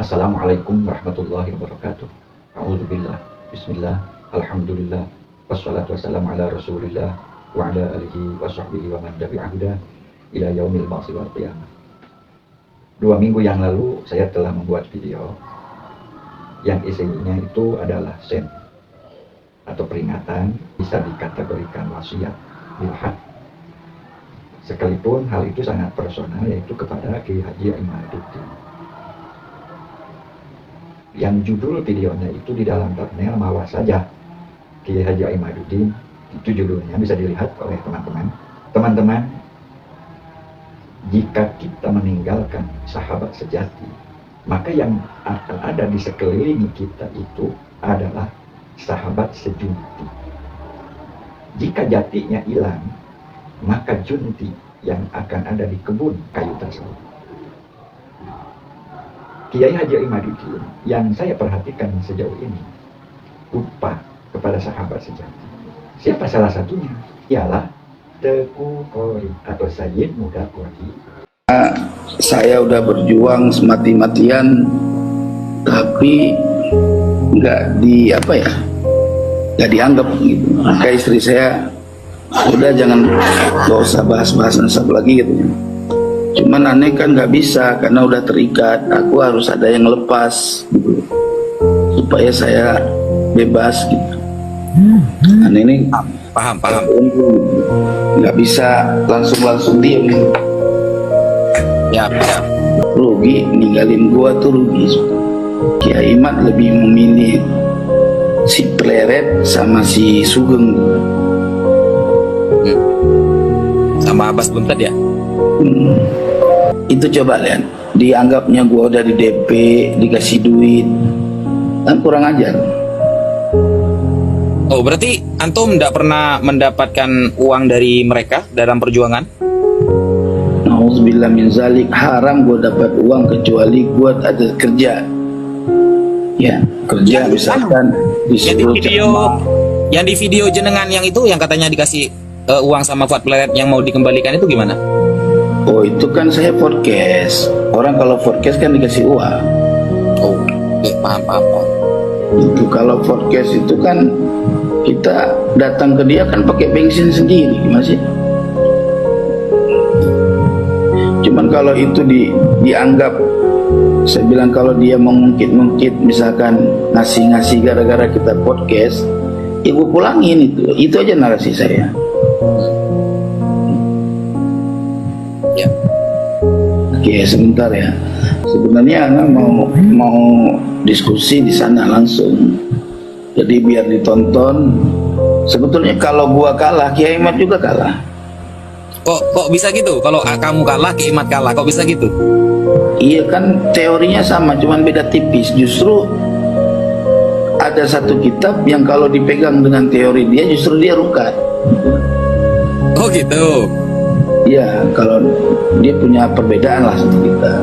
Assalamualaikum warahmatullahi wabarakatuh. A'udzubillah. Bismillah. Alhamdulillah. Wassalatu wassalamu ala Rasulillah wa ala alihi wa sahbihi wa man tabi'a huda ila yaumil ba'tsi wal qiyamah. 2 minggu yang lalu saya telah membuat video yang isinya itu adalah sen atau peringatan, bisa dikategorikan wasiat bil haq. Sekalipun hal itu sangat personal, yaitu kepada Kiai Haji Imaduddin. Yang judul videonya itu di dalam thumbnail mawas saja Kiai Haji Imaduddin, itu judulnya bisa dilihat oleh teman-teman. Teman-teman, jika kita meninggalkan sahabat sejati, maka yang akan ada di sekeliling kita itu adalah sahabat sejunti. Jika jatinya hilang, maka junti yang akan ada di kebun kayu tersebut. Kiai Haji Imaduddin yang saya perhatikan sejauh ini lupa kepada sahabat sejati. Siapa salah satunya? Ialah Teku Qori atau Sayyid Muda Qori. Saya udah berjuang semati-matian, tapi nggak dianggap gitu. Maka istri saya, udah gak usah bahas-bahas nasab lagi gitu. Cuman aneh kan nggak bisa karena udah terikat. Aku harus ada yang lepas gitu, supaya saya bebas gitu. Aneh ini paham nggak bisa langsung diem gitu. Ya. Rugi, ninggalin gua tuh rugi. Kiai Imad lebih memilih si Pleret sama si Sugeng Sama Abbas Buntet ya. Itu coba lihat, dianggapnya gua udah di DP, dikasih duit, kan kurang ajar. Oh, berarti antum tidak pernah mendapatkan uang dari mereka dalam perjuangan? Nauzubillah min zalik, haram gua dapat uang kecuali gua ada kerja. Ya, kerja misalkan yang di video jenengan yang itu yang katanya dikasih uang sama Fuad Pleret yang mau dikembalikan itu gimana? Oh, itu kan saya podcast. Orang kalau podcast kan dikasih uang. Oh, paham. Itu kalau podcast itu kan kita datang ke dia kan pakai bensin sendiri masih. Cuman kalau itu dianggap, saya bilang kalau dia mengungkit misalkan ngasih gara-gara kita podcast, ibu pulangin itu aja narasi saya. Ya. Oke, sebentar ya. Sebenarnya anak mau diskusi di sana langsung. Jadi biar ditonton. Sebetulnya kalau gua kalah, Kiai Imad juga kalah. Kok bisa gitu? Kalau kamu kalah, Kiai Imad kalah, kok bisa gitu? Iya kan teorinya sama, cuman beda tipis. Justru ada satu kitab yang kalau dipegang dengan teori dia justru dia rukat. Oh gitu. Iya, kalau dia punya perbedaan lah sama kita.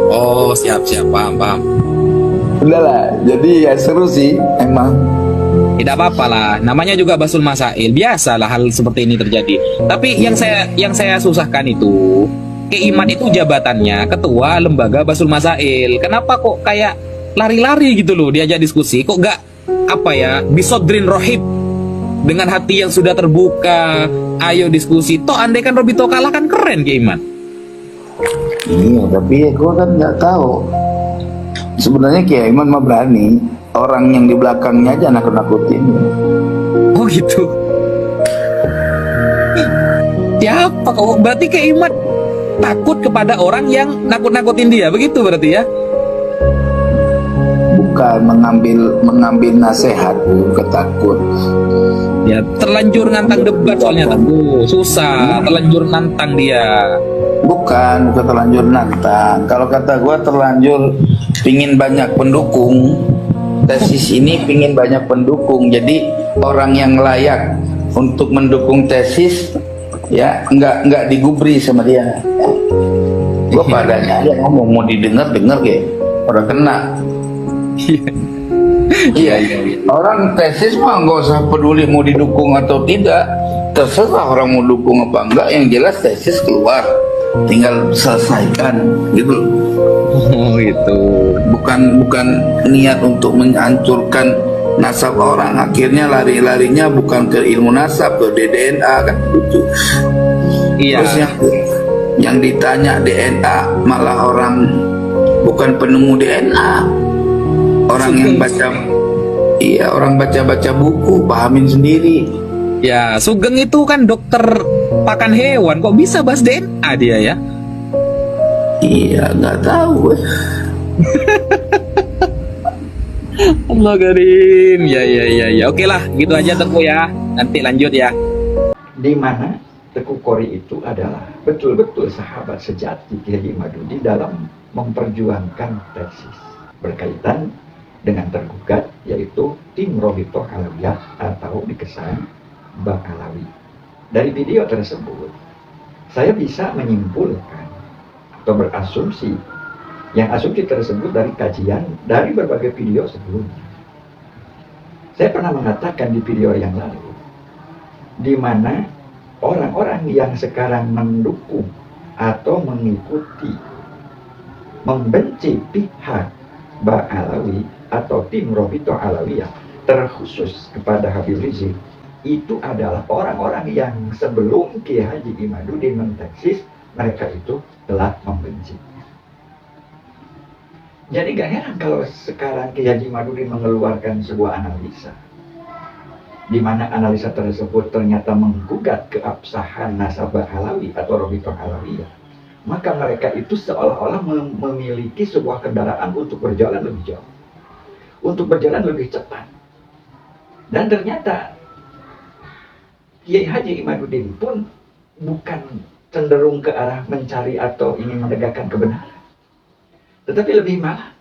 Oh, siap, paham. Udahlah, jadi ya seru sih emang. Tidak apa-apa lah, namanya juga Basul Masail, biasalah hal seperti ini terjadi. Tapi yang saya susahkan itu, Kiai Imad itu jabatannya ketua lembaga Basul Masail. Kenapa kok kayak lari-lari gitu loh diajak diskusi? Kok gak bisodrin rohib, dengan hati yang sudah terbuka, ayo diskusi. Toh andai kan Robito kalah kan keren Kiai Imad. Iya, tapi gue kan nggak tahu. Sebenarnya Kiai Imad mah berani, orang yang di belakangnya aja nakut-nakutin. Oh gitu. Siapa kok? Berarti Kiai Imad takut kepada orang yang nakut-nakutin dia, begitu berarti ya? Bukan mengambil nasihat, bukan takut. Ya terlanjur nantang debat soalnya Teguh, susah, terlanjur nantang dia. Bukan terlanjur nantang. Kalau kata gue terlanjur pingin banyak pendukung. Tesis ini pingin banyak pendukung. Jadi orang yang layak untuk mendukung tesis ya nggak digubri sama dia. Gue padanya aja ngomong, mau didengar kayak orang kena. Iya. Orang tesis mah nggak usah peduli mau didukung atau tidak. Terserah orang mau dukung apa enggak. Yang jelas tesis keluar. tinggal selesaikan gitu. Oh itu. Bukan niat untuk menghancurkan nasab orang, akhirnya larinya bukan ke ilmu nasab, ke DNA kan gitu. Iya. Terus yang ditanya DNA malah orang bukan penemu DNA, orang yang baca, iya, orang baca buku, pahamin sendiri. Ya, Sugeng itu kan dokter pakan hewan, kok bisa bahas DNA dia ya? Iya, nggak tahu. Allah Karim. Ya. Oke lah, gitu aja Teguh ya. Nanti lanjut ya. Di mana Teguh Qori itu adalah betul-betul sahabat sejati Kiai Imaduddin dalam memperjuangkan tesis berkaitan dengan tergugat, yaitu tim Robitoh Alawiyah atau dikesan Ba'alawi. Dari video tersebut, saya bisa menyimpulkan atau berasumsi, yang asumsi tersebut dari kajian dari berbagai video sebelumnya. Saya pernah mengatakan di video yang lalu, di mana orang-orang yang sekarang mendukung atau mengikuti, membenci pihak Ba'alawi atau tim Robitoh Alawiyah, terkhusus kepada Habib Rizik, itu adalah orang-orang yang sebelum Kiai Haji Imaduddin mentesis, mereka itu telah membenci. Jadi gak heran kalau sekarang Kiai Haji Imaduddin mengeluarkan sebuah analisa, di mana analisa tersebut ternyata menggugat keabsahan nasab Alawi atau Robitoh Alawiyah. Maka mereka itu seolah-olah memiliki sebuah kendaraan untuk berjalan lebih jauh, untuk berjalan lebih cepat. Dan ternyata Kiai Haji Imaduddin pun bukan cenderung ke arah mencari atau ingin menegakkan kebenaran, tetapi lebih malah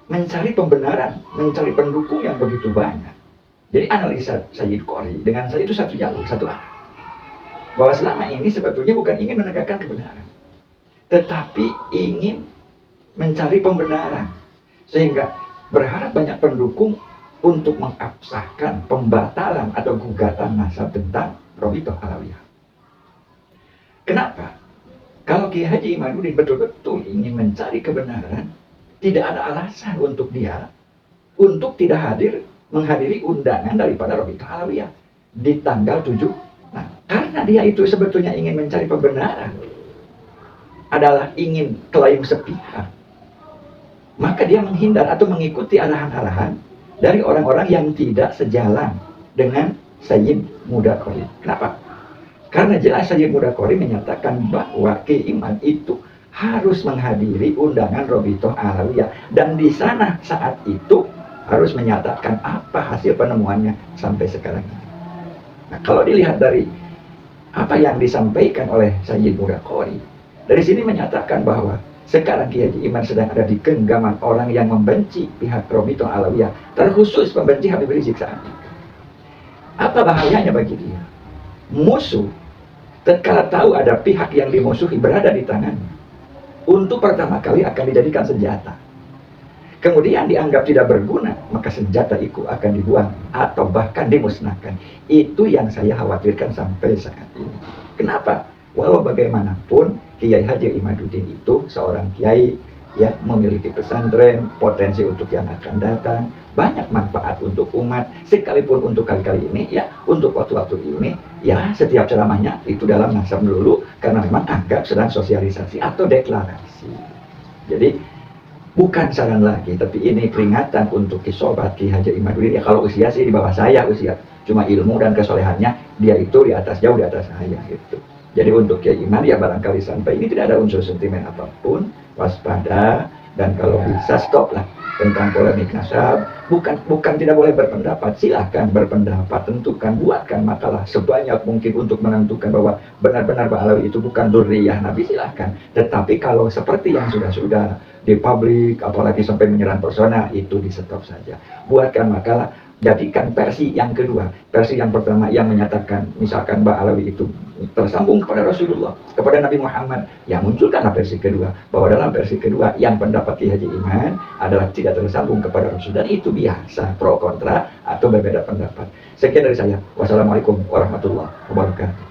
mencari pembenaran, mencari pendukung yang begitu banyak. Jadi analisa Sayyid Qori dengan saya itu satu jalur, satu arah. Bahwa selama ini sebetulnya bukan ingin menegakkan kebenaran, tetapi ingin mencari pembenaran. Sehingga berharap banyak pendukung untuk mengabsahkan pembatalan atau gugatan nasab tentang Robitoh Alawiyah. Kenapa? Kalau Kiai Haji Imaduddin betul-betul ingin mencari kebenaran, tidak ada alasan untuk dia untuk tidak menghadiri undangan daripada Robitoh Alawiyah di tanggal 7. Nah, karena dia itu sebetulnya ingin mencari pembenaran, adalah ingin klaim sepihak, maka dia menghindar atau mengikuti arahan-arahan dari orang-orang yang tidak sejalan dengan Sayyid Muda Qori. Kenapa? Karena jelas Sayyid Muda Qori menyatakan bahwa keiman itu harus menghadiri undangan Robitoh Alawiyah, dan di sana saat itu harus menyatakan apa hasil penemuannya sampai sekarang ini. Nah, kalau dilihat dari apa yang disampaikan oleh Sayyid Muda Qori, dari sini menyatakan bahwa sekarang Kiai Haji Iman sedang ada di genggaman orang yang membenci pihak Robitoh Alawiyah, terkhusus membenci Habib Rizik saat ini. Apa bahayanya bagi dia? Musuh, tatkala tahu ada pihak yang dimusuhi berada di tangannya, untuk pertama kali akan dijadikan senjata. Kemudian dianggap tidak berguna, maka senjata itu akan dibuang atau bahkan dimusnahkan. Itu yang saya khawatirkan sampai saat ini. Kenapa? Walau bagaimanapun Kiai Haji Imaduddin itu seorang kiai ya, memiliki pesantren, potensi untuk yang akan datang, banyak manfaat untuk umat, sekalipun untuk kali-kali ini ya, untuk waktu-waktu ini ya, setiap ceramahnya itu dalam nasab melulu, karena memang anggap sedang sosialisasi atau deklarasi. Jadi bukan saran lagi, tapi ini peringatan untuk kisobat Kiai Haji Imaduddin. Ya kalau usia sih di bawah saya usia, cuma ilmu dan kesolehannya dia itu di atas, jauh di atas saya gitu. Jadi untuk Kiai Iman ya barangkali sampai ini tidak ada unsur sentimen apapun, waspada, dan kalau bisa stop lah tentang polemik nasab. Bukan tidak boleh berpendapat, silahkan berpendapat, tentukan, buatkan makalah sebanyak mungkin untuk menentukan bahwa benar-benar Ba'alawi itu bukan dzurriyyah Nabi, silahkan. Tetapi kalau seperti yang sudah di publik, apalagi sampai menyerang persona, itu di stop saja. Buatkan makalah, jadikan versi yang kedua. Versi yang pertama yang menyatakan misalkan Ba'alawi itu tersambung kepada Rasulullah, kepada Nabi Muhammad, ya munculkanlah versi kedua, bahwa dalam versi kedua yang pendapat Kiai Haji Iman adalah tidak tersambung kepada Rasul, dan itu biasa, pro kontra atau berbeda pendapat. Sekian dari saya. Wassalamualaikum warahmatullahi wabarakatuh.